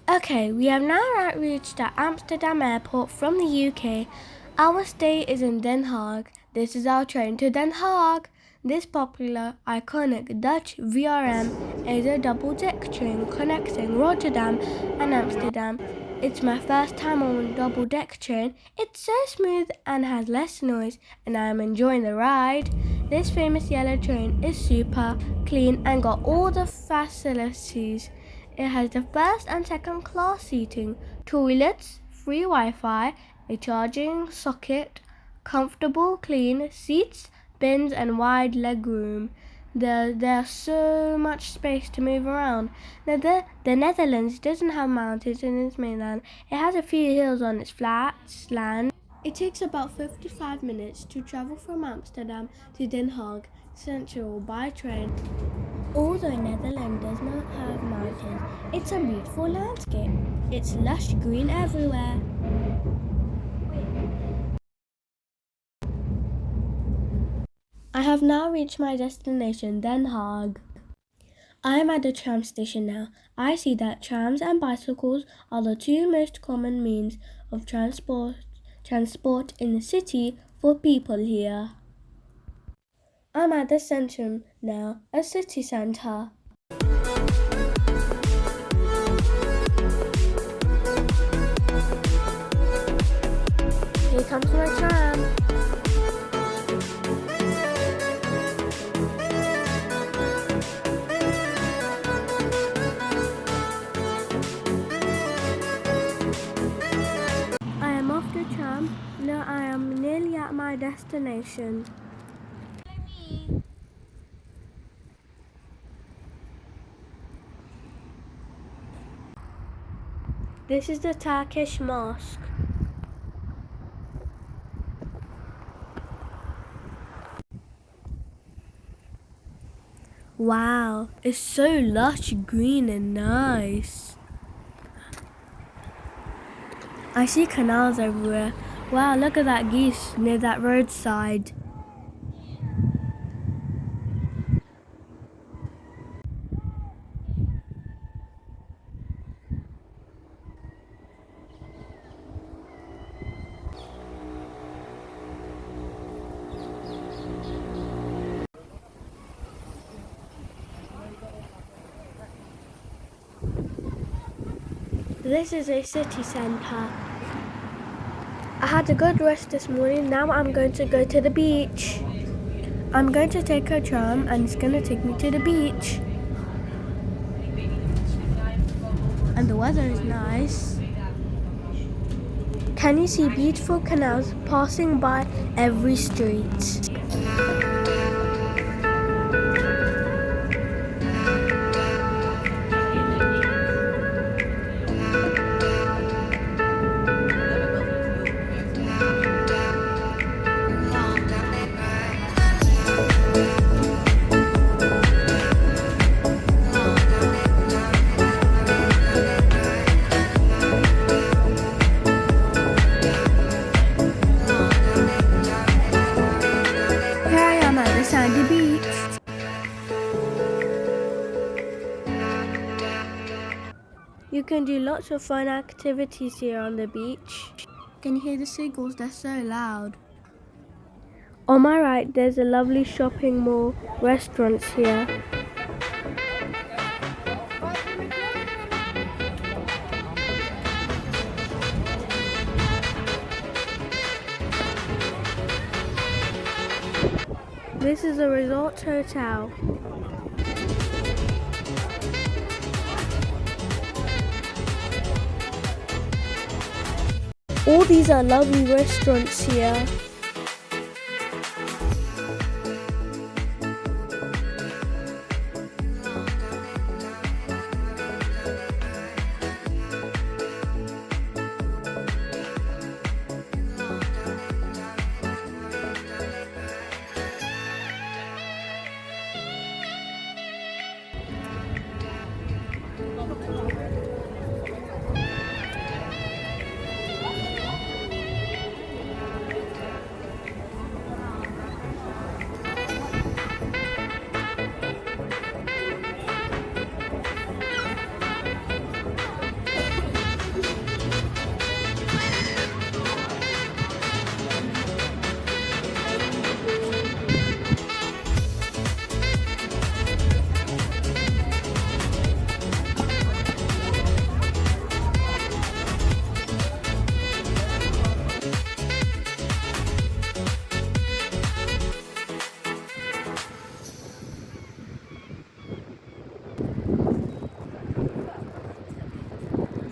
Okay, we have now reached the Amsterdam airport from the UK. Our stay is in Den Haag. This is our train to Den Haag. This popular, iconic Dutch VRM is a double-deck train connecting Rotterdam and Amsterdam. It's my first time on a double-deck train. It's so smooth and has less noise, and I am enjoying the ride. This famous yellow train is super clean and got all the facilities. It has the first and second class seating, toilets, free Wi-Fi, a charging socket, comfortable clean seats, bins and wide legroom. There's so much space to move around. Now the Netherlands doesn't have mountains in its mainland. It has a few hills on its flat land. It takes about 55 minutes to travel from Amsterdam to Den Haag Central by train. Although Netherlands does not have mountains, it's a beautiful landscape. It's lush green everywhere. I have now reached my destination, Den Haag. I am at the tram station now. I see that trams and bicycles are the two most common means of transport in the city for people here. I'm at the centrum now, a city centre. Here comes my tram. I am off the tram. Now I am nearly at my destination. This is the Turkish mosque. Wow, it's so lush green and nice. I see canals everywhere. Wow, look at that geese near that roadside. This is a city centre. I had a good rest this morning. Now I'm going to go to the beach. I'm going to take a tram and it's going to take me to the beach. And the weather is nice. Can you see beautiful canals passing by every street? Sandy Beach. You can do lots of fun activities here on the beach. Can you hear the seagulls? They're so loud. On my right, there's a lovely shopping mall, restaurants here. This is a resort hotel. All these are lovely restaurants here.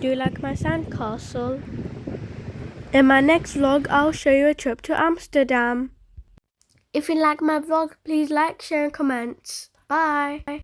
Do you like my sandcastle? In my next vlog, I'll show you a trip to Amsterdam. If you like my vlog, please like, share and comment. Bye!